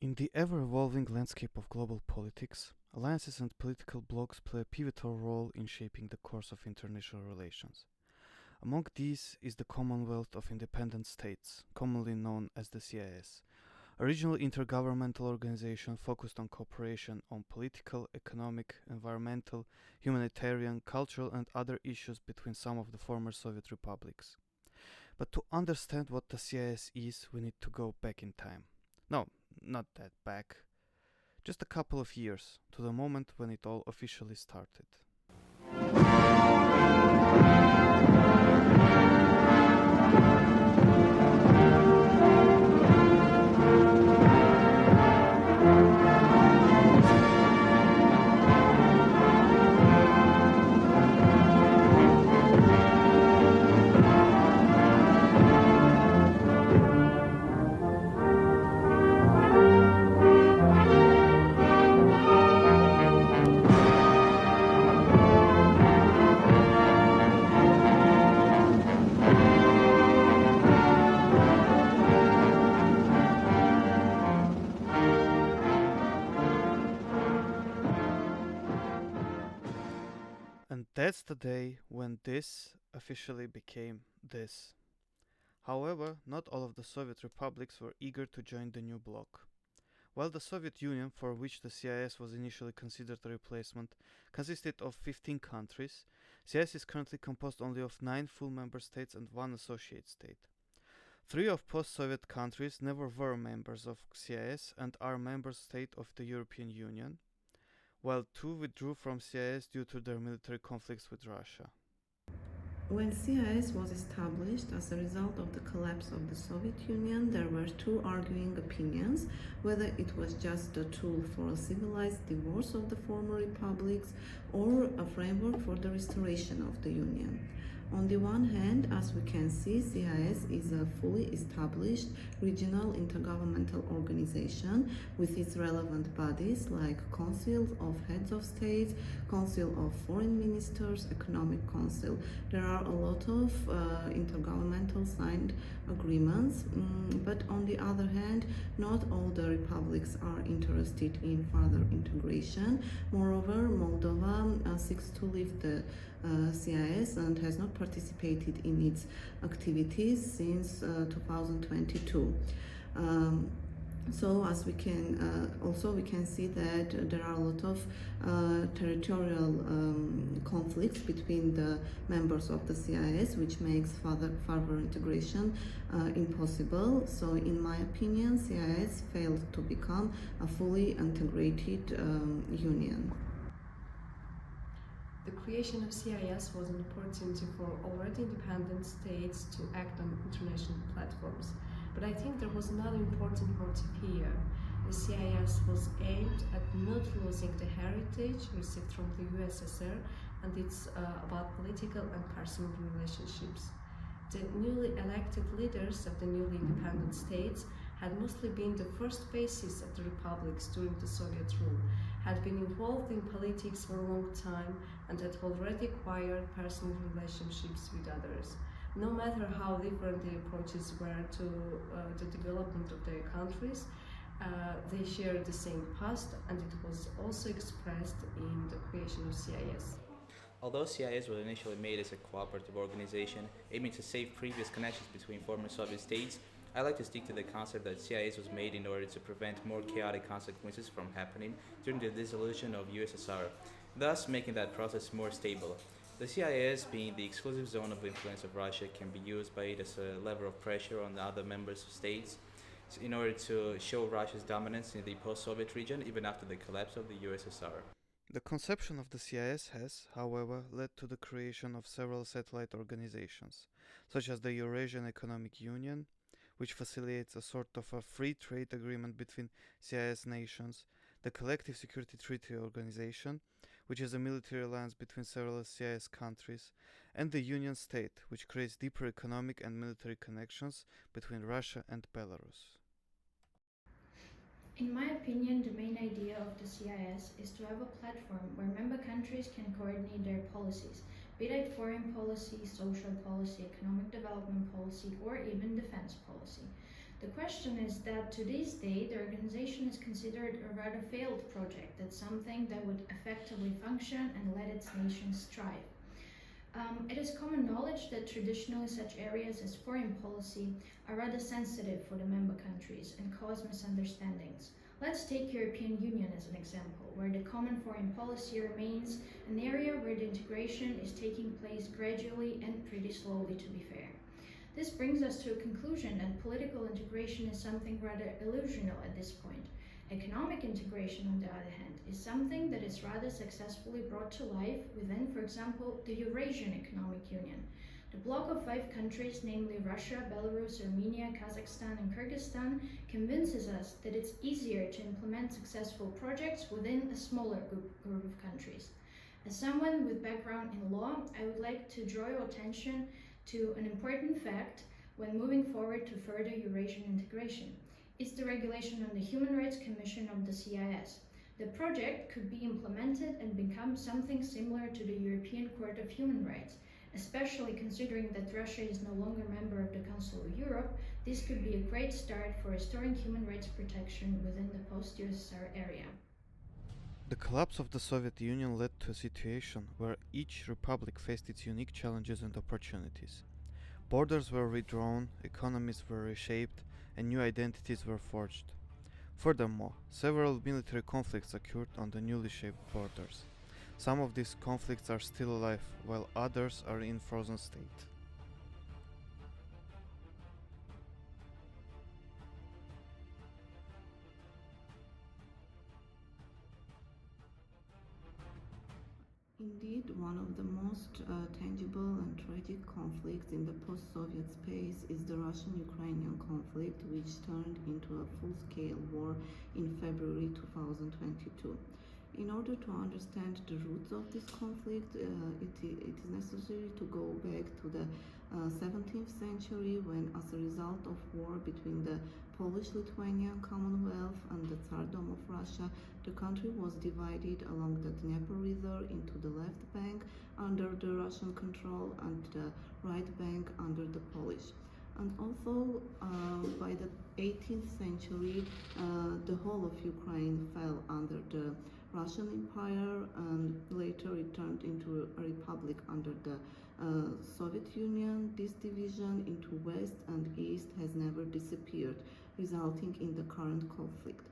In the ever-evolving landscape of global politics, alliances and political blocs play a pivotal role in shaping the course of international relations. Among these is the Commonwealth of Independent States, commonly known as the CIS, a regional intergovernmental organization focused on cooperation on political, economic, environmental, humanitarian, cultural, and other issues between some of the former Soviet republics. But to understand what the CIS is, we need to go back in time. No, not that back, just a couple of years, to the moment when it all officially started. And that's the day when this officially became this. However, not all of the Soviet republics were eager to join the new bloc. While the Soviet Union, for which the CIS was initially considered a replacement, consisted of 15 countries, CIS is currently composed only of 9 full member states and 1 associate state. 3 of post-Soviet countries never were members of CIS and are member states of the European Union, while 2 withdrew from CIS due to their military conflicts with Russia. When CIS was established as a result of the collapse of the Soviet Union, there were two arguing opinions whether it was just a tool for a civilized divorce of the former republics or a framework for the restoration of the Union. On the one hand, as we can see, CIS is a fully established regional intergovernmental organization with its relevant bodies like Council of Heads of States, Council of Foreign Ministers, Economic Council. There are a lot of intergovernmental signed agreements, but on the other hand, not all the republics are interested in further integration. Moreover, Moldova seeks to leave the CIS and has not participated in its activities since 2022. So as we can also we can see that there are a lot of territorial conflicts between the members of the CIS, which makes further integration impossible. So in my opinion, CIS failed to become a fully integrated union. The creation of CIS was an opportunity for already independent states to act on international platforms. But I think there was another important motive here. The CIS was aimed at not losing the heritage received from the USSR, and it's about political and personal relationships. The newly elected leaders of the newly independent states had mostly been the first faces of the republics during the Soviet rule, had been involved in politics for a long time, and had already acquired personal relationships with others. No matter how different the approaches were to the development of their countries, they shared the same past, and it was also expressed in the creation of CIS. Although CIS was initially made as a cooperative organization aiming to save previous connections between former Soviet states, I like to stick to the concept that CIS was made in order to prevent more chaotic consequences from happening during the dissolution of USSR, thus making that process more stable. The CIS, being the exclusive zone of influence of Russia, can be used by it as a lever of pressure on the other members of states in order to show Russia's dominance in the post-Soviet region even after the collapse of the USSR. The conception of the CIS has, however, led to the creation of several satellite organizations, such as the Eurasian Economic Union, which facilitates a sort of a free trade agreement between CIS nations, the Collective Security Treaty Organization, which is a military alliance between several CIS countries, and the Union State, which creates deeper economic and military connections between Russia and Belarus. In my opinion, the main idea of the CIS is to have a platform where member countries can coordinate their policies, be it foreign policy, social policy, economic development policy, or even defense policy. The question is that to this day, the organization is considered a rather failed project, that's something that would effectively function and let its nations thrive. It is common knowledge that traditionally such areas as foreign policy are rather sensitive for the member countries and cause misunderstandings. Let's take European Union as an example, where the common foreign policy remains an area where the integration is taking place gradually and pretty slowly, to be fair. This brings us to a conclusion that political integration is something rather illusional at this point. Economic integration, on the other hand, is something that is rather successfully brought to life within, for example, the Eurasian Economic Union. The bloc of 5 countries, namely Russia, Belarus, Armenia, Kazakhstan, and Kyrgyzstan, convinces us that it's easier to implement successful projects within a smaller group of countries. As someone with background in law, I would like to draw your attention to an important fact when moving forward to further Eurasian integration. It's the regulation on the Human Rights Commission of the CIS. The project could be implemented and become something similar to the European Court of Human Rights. Especially considering that Russia is no longer a member of the Council of Europe, this could be a great start for restoring human rights protection within the post-USSR area. The collapse of the Soviet Union led to a situation where each republic faced its unique challenges and opportunities. Borders were redrawn, economies were reshaped, and new identities were forged. Furthermore, several military conflicts occurred on the newly shaped borders. Some of these conflicts are still alive, while others are in frozen state. Indeed, one of the most tangible and tragic conflicts in the post-Soviet space is the Russian-Ukrainian conflict, which turned into a full-scale war in February 2022. In order to understand the roots of this conflict, it is necessary to go back to the 17th century when, as a result of war between the Polish-Lithuanian Commonwealth and the Tsardom of Russia, the country was divided along the Dnieper River into the left bank under the Russian control and the right bank under the Polish. And also, by the 18th century, the whole of Ukraine fell under the Russian Empire, and later it turned into a republic under the Soviet Union. This division into West and East has never disappeared, resulting in the current conflict.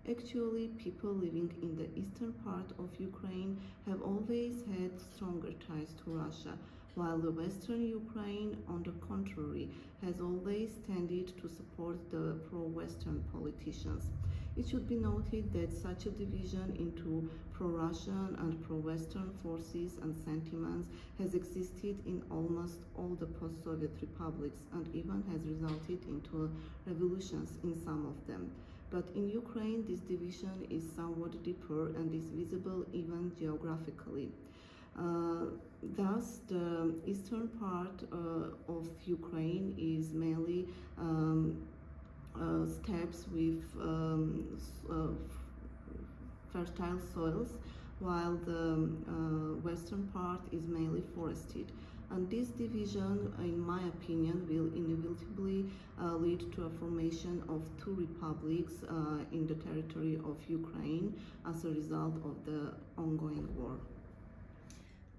Actually, people living in the eastern part of Ukraine have always had stronger ties to Russia, while the western Ukraine, on the contrary, has always tended to support the pro-Western politicians. It should be noted that such a division into pro-Russian and pro-Western forces and sentiments has existed in almost all the post-Soviet republics and even has resulted into revolutions in some of them. But in Ukraine, this division is somewhat deeper and is visible even geographically. Thus, the eastern part of Ukraine is mainly steppes with fertile soils, while the western part is mainly forested. And this division, in my opinion, will inevitably lead to a formation of two republics in the territory of Ukraine as a result of the ongoing war.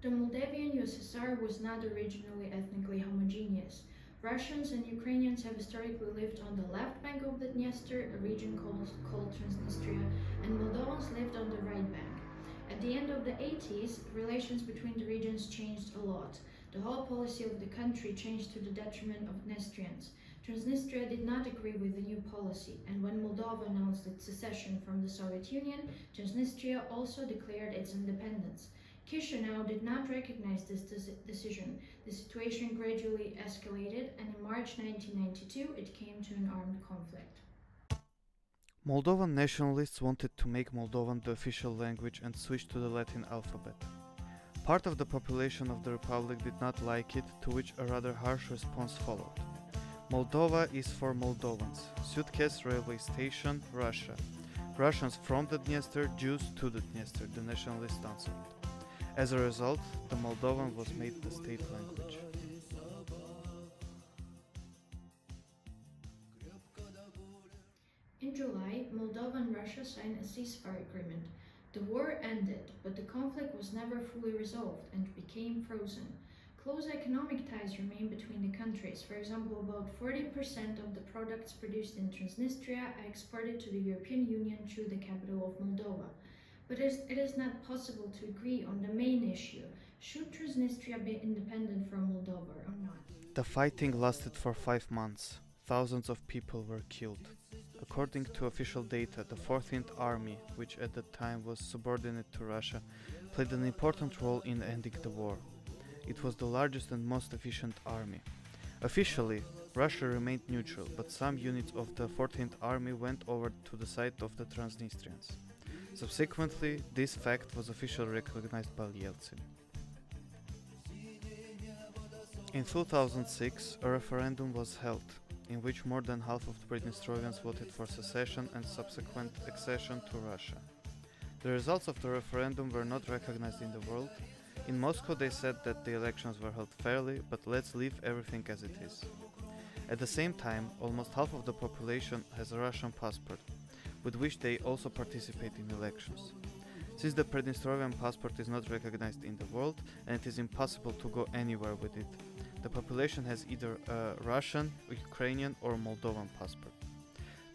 The Moldavian USSR was not originally ethnically homogeneous. Russians and Ukrainians have historically lived on the left bank of the Dniester, a region called Transnistria, and Moldovans lived on the right bank. At the end of the 80s, relations between the regions changed a lot. The whole policy of the country changed to the detriment of Dniestrians. Transnistria did not agree with the new policy, and when Moldova announced its secession from the Soviet Union, Transnistria also declared its independence. Chisinau did not recognize this decision. The situation gradually escalated, and in March 1992 it came to an armed conflict. Moldovan nationalists wanted to make Moldovan the official language and switch to the Latin alphabet. Part of the population of the republic did not like it, to which a rather harsh response followed. Moldova is for Moldovans. Suitcase railway station, Russia. Russians from the Dniester, Jews to the Dniester, the nationalists answered. As a result, the Moldovan was made the state language. In July, Moldova and Russia signed a ceasefire agreement. The war ended, but the conflict was never fully resolved and became frozen. Close economic ties remain between the countries. For example, about 40% of the products produced in Transnistria are exported to the European Union through the capital of Moldova. But it is not possible to agree on the main issue: should Transnistria be independent from Moldova or not? The fighting lasted for 5 months. Thousands of people were killed. According to official data, the 14th Army, which at that time was subordinate to Russia, played an important role in ending the war. It was the largest and most efficient army. Officially, Russia remained neutral, but some units of the 14th Army went over to the side of the Transnistrians. Subsequently, this fact was officially recognized by Yeltsin. In 2006, a referendum was held, in which more than half of the Pridnestrians voted for secession and subsequent accession to Russia. The results of the referendum were not recognized in the world. In Moscow they said that the elections were held fairly, but let's leave everything as it is. At the same time, almost half of the population has a Russian passport, with which they also participate in elections. Since the Pridnestrian passport is not recognized in the world and it is impossible to go anywhere with it, the population has either a Russian, Ukrainian or Moldovan passport.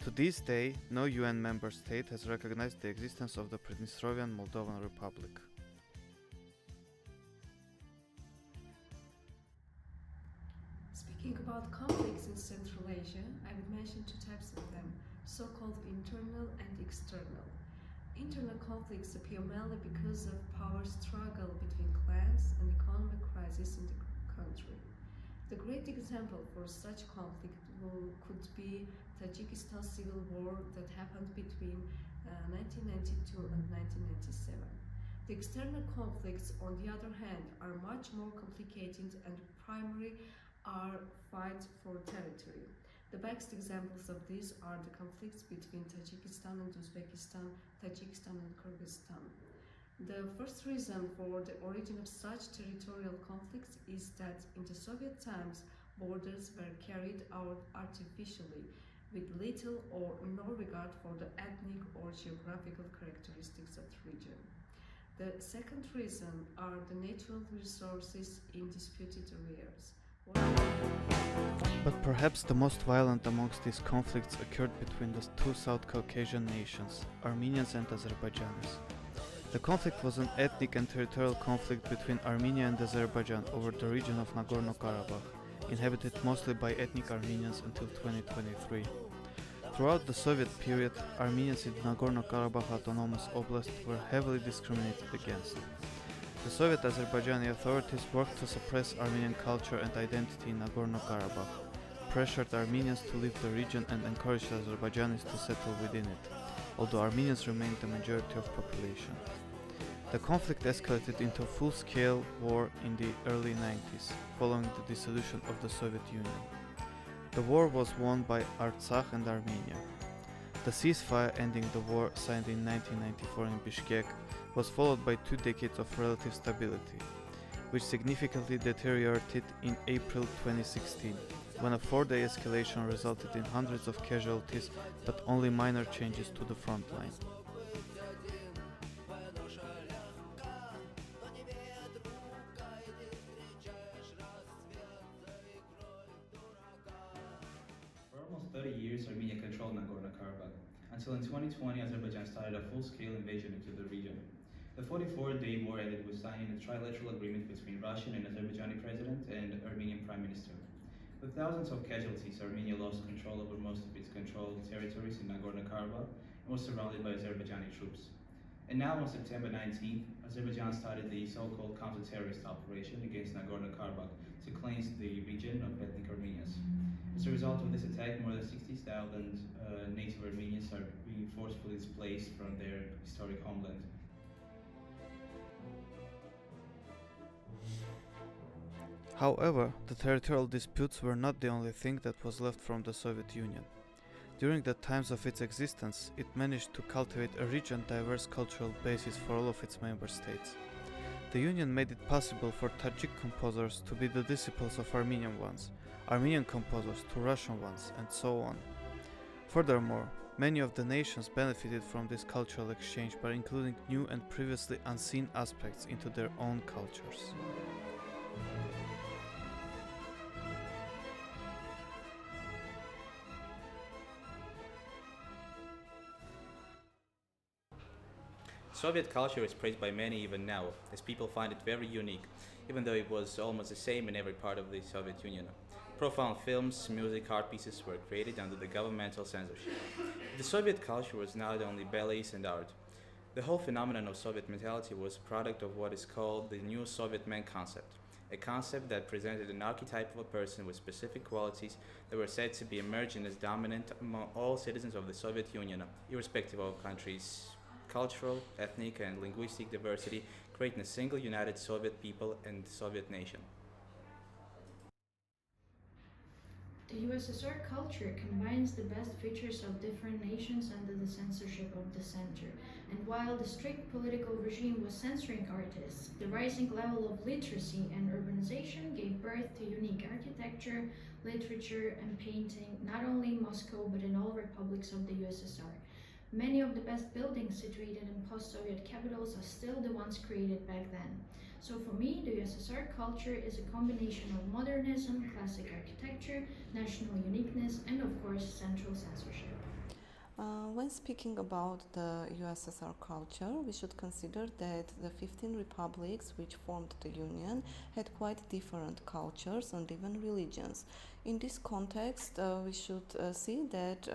To this day, no UN member state has recognized the existence of the Pridnestrian Moldovan Republic. Speaking about conflicts in Central Asia, I would mention two types of them, so-called internal and external. Internal conflicts appear mainly because of power struggle between clans and economic crisis in the country. The great example for such conflict could be Tajikistan civil war that happened between 1992 and 1997. The external conflicts, on the other hand, are much more complicated and primary are fights for territory. The best examples of these are the conflicts between Tajikistan and Uzbekistan, Tajikistan and Kyrgyzstan. The first reason for the origin of such territorial conflicts is that in the Soviet times, borders were carried out artificially, with little or no regard for the ethnic or geographical characteristics of the region. The second reason are the natural resources in disputed areas. But perhaps the most violent amongst these conflicts occurred between the two South Caucasian nations, Armenians and Azerbaijanis. The conflict was an ethnic and territorial conflict between Armenia and Azerbaijan over the region of Nagorno-Karabakh, inhabited mostly by ethnic Armenians until 2023. Throughout the Soviet period, Armenians in Nagorno-Karabakh Autonomous Oblast were heavily discriminated against. The Soviet Azerbaijani authorities worked to suppress Armenian culture and identity in Nagorno-Karabakh, pressured Armenians to leave the region and encouraged Azerbaijanis to settle within it, although Armenians remained the majority of population. The conflict escalated into a full-scale war in the early 90s, following the dissolution of the Soviet Union. The war was won by Artsakh and Armenia. The ceasefire ending the war, signed in 1994 in Bishkek, was followed by 2 decades of relative stability, which significantly deteriorated in April 2016, when a 4-day escalation resulted in hundreds of casualties but only minor changes to the front line. For almost 30 years, Armenia controlled Nagorno-Karabakh, until in 2020 Azerbaijan started a full-scale invasion into the region. The 44-day war ended with signing a trilateral agreement between Russian and Azerbaijani president and Armenian prime minister. With thousands of casualties, Armenia lost control over most of its controlled territories in Nagorno-Karabakh and was surrounded by Azerbaijani troops. And now on September 19th, Azerbaijan started the so-called counter-terrorist operation against Nagorno-Karabakh to cleanse the region of ethnic Armenians. As a result of this attack, more than 60,000 native Armenians are being forcefully displaced from their historic homeland. However, the territorial disputes were not the only thing that was left from the Soviet Union. During the times of its existence, it managed to cultivate a rich and diverse cultural basis for all of its member states. The Union made it possible for Tajik composers to be the disciples of Armenian ones, Armenian composers to Russian ones, and so on. Furthermore, Many of the nations benefited from this cultural exchange by including new and previously unseen aspects into their own cultures. Soviet culture is praised by many even now, as people find it very unique, even though it was almost the same in every part of the Soviet Union. Profound films, music, art pieces were created under the governmental censorship. The Soviet culture was not only ballets and art. The whole phenomenon of Soviet mentality was a product of what is called the New Soviet Man concept, a concept that presented an archetype of a person with specific qualities that were said to be emerging as dominant among all citizens of the Soviet Union, irrespective of countries' cultural, ethnic, and linguistic diversity, creating a single united Soviet people and Soviet nation. The USSR culture combines the best features of different nations under the censorship of the center. And while the strict political regime was censoring artists, the rising level of literacy and urbanization gave birth to unique architecture, literature, and painting not only in Moscow but in all republics of the USSR. Many of the best buildings situated in post Soviet capitals are still the ones created back then. So for me, the USSR culture is a combination of modernism, classic architecture, national uniqueness, and of course, central censorship. When speaking about the USSR culture, we should consider that the 15 republics which formed the Union had quite different cultures and even religions. In this context, we should see that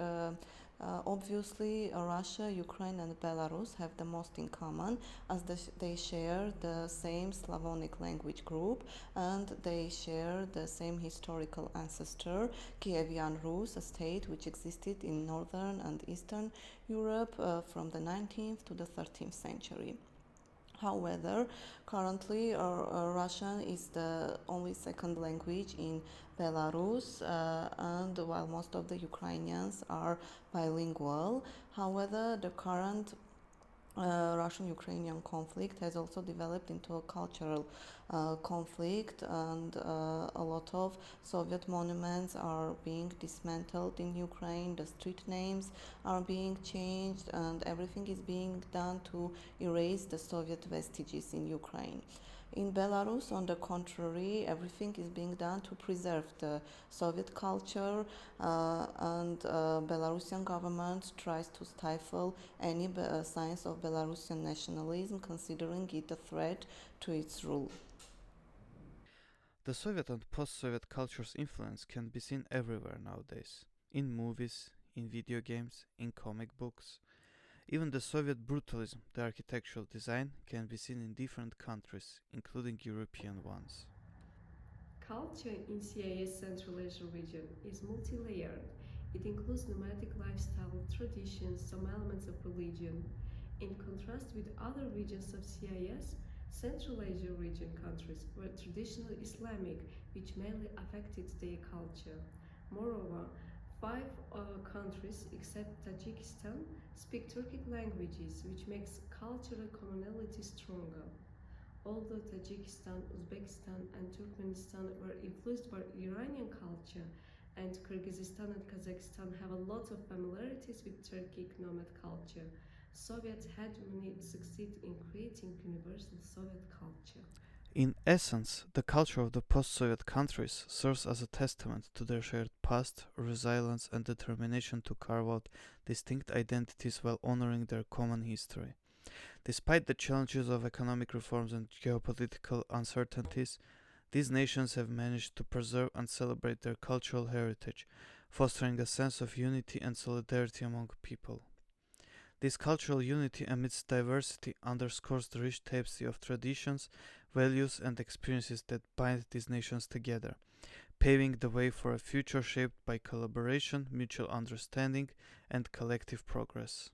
obviously Russia, Ukraine, and Belarus have the most in common as they share the same Slavonic language group and they share the same historical ancestor, Kievan Rus, a state which existed in northern and eastern Europe from the 19th to the 13th century. However, currently Russian is the only second language in Belarus, and while most of the Ukrainians are bilingual, however, the current Russian-Ukrainian conflict has also developed into a cultural conflict, and a lot of Soviet monuments are being dismantled in Ukraine. The street names are being changed, and everything is being done to erase the Soviet vestiges in Ukraine. In Belarus, on the contrary, everything is being done to preserve the Soviet culture, and Belarusian government tries to stifle any signs of Belarusian nationalism, considering it a threat to its rule. The Soviet and post Soviet culture's influence can be seen everywhere nowadays in movies, in video games, in comic books. Even the Soviet brutalism, the architectural design, can be seen in different countries, including European ones. Culture in CIS Central Asia region is multi-layered. It includes nomadic lifestyle, traditions, some elements of religion. In contrast with other regions of CIS, Central Asia region countries were traditionally Islamic, which mainly affected their culture. Moreover, five countries except Tajikistan speak Turkic languages, which makes cultural commonality stronger. Although Tajikistan, Uzbekistan, and Turkmenistan were influenced by Iranian culture, and Kyrgyzstan and Kazakhstan have a lot of familiarities with Turkic nomad culture, Soviet hegemony succeeded in creating universal Soviet culture. In essence, the culture of the post Soviet countries serves as a testament to their shared past, resilience, and determination to carve out distinct identities while honoring their common history. Despite the challenges of economic reforms and geopolitical uncertainties, these nations have managed to preserve and celebrate their cultural heritage, fostering a sense of unity and solidarity among people. This cultural unity amidst diversity underscores the rich tapestry of traditions, values, and experiences that bind these nations together, paving the way for a future shaped by collaboration, mutual understanding, and collective progress.